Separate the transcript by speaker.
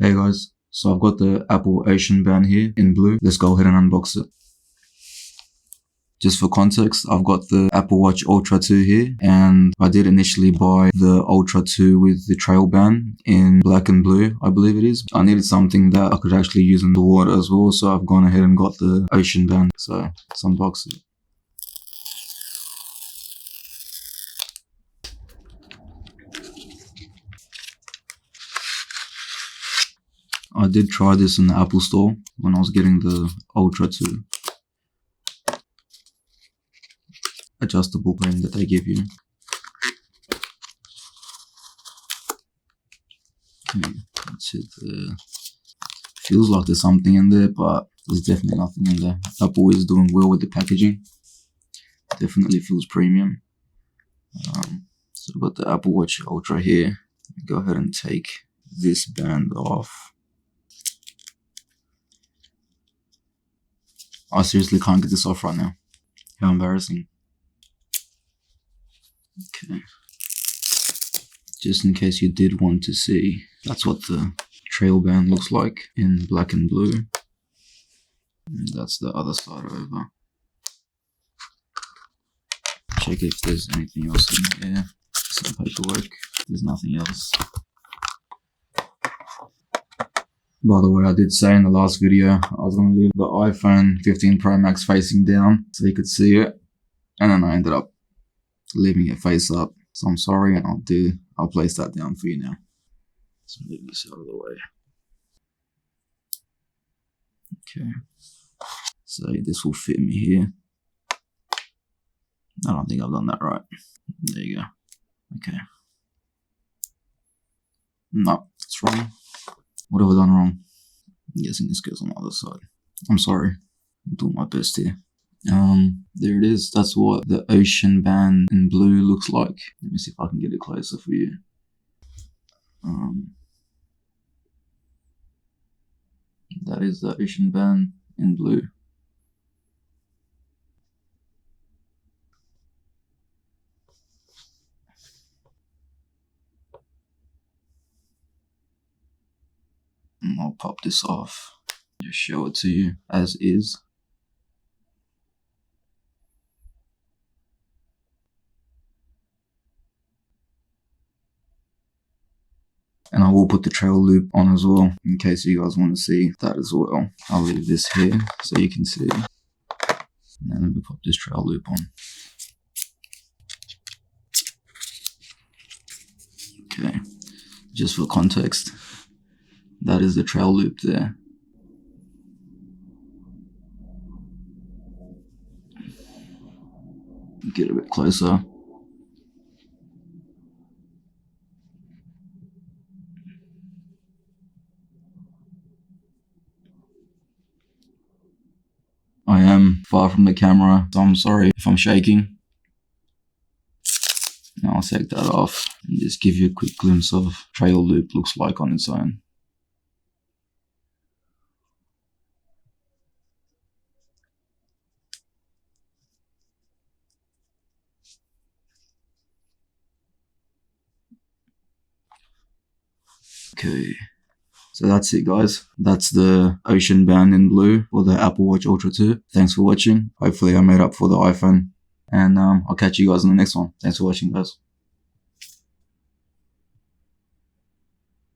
Speaker 1: Hey guys, so I've got the Apple Ocean Band here in blue. Let's go ahead and unbox it. Just for context, I've got the Apple Watch Ultra 2 here, and I did initially buy the Ultra 2 with the trail band in black and blue, I believe it is. I needed something that I could actually use in the water as well, so I've gone ahead and got the Ocean Band. So let's unbox it. I did try this in the Apple Store when I was getting the Ultra 2. Adjustable ring that they give you. Okay, that's it there. Feels like there's something in there, but there's definitely nothing in there. Apple is doing well with the packaging. Definitely feels premium. So I've got the Apple Watch Ultra here. Go ahead and take this band off. I seriously can't get this off right now. How embarrassing. Okay. Just in case you did want to see, that's what the trail band looks like in black and blue. And that's the other side over. Check if there's anything else in here. Some paperwork. There's nothing else. By the way, I did say in the last video I was going to leave the iPhone 15 Pro Max facing down so you could see it, and then I ended up leaving it face up. So I'm sorry, and I'll place that down for you now. Let's move this out of the way. Okay. So this will fit me here. I don't think I've done that right. There you go. Okay. No, it's wrong. What have I done wrong? I'm guessing this goes on the other side. I'm sorry. I'm doing my best here. There it is. That's what the Ocean Band in blue looks like. Let me see if I can get it closer for you. That is the Ocean Band in blue. And I'll pop this off. Just show it to you as is. And I will put the trail loop on as well, in case you guys want to see that as well. I'll leave this here so you can see. And then let me pop this trail loop on. Okay, just for context, that is the trail loop there. Get a bit closer. I am far from the camera, so I'm sorry if I'm shaking. Now I'll take that off and just give you a quick glimpse of trail loop looks like on its own. Okay. So that's it, guys. That's the Ocean Band in blue for the Apple Watch Ultra 2. Thanks for watching. Hopefully I made up for the iPhone. And I'll catch you guys in the next one. Thanks for watching, guys.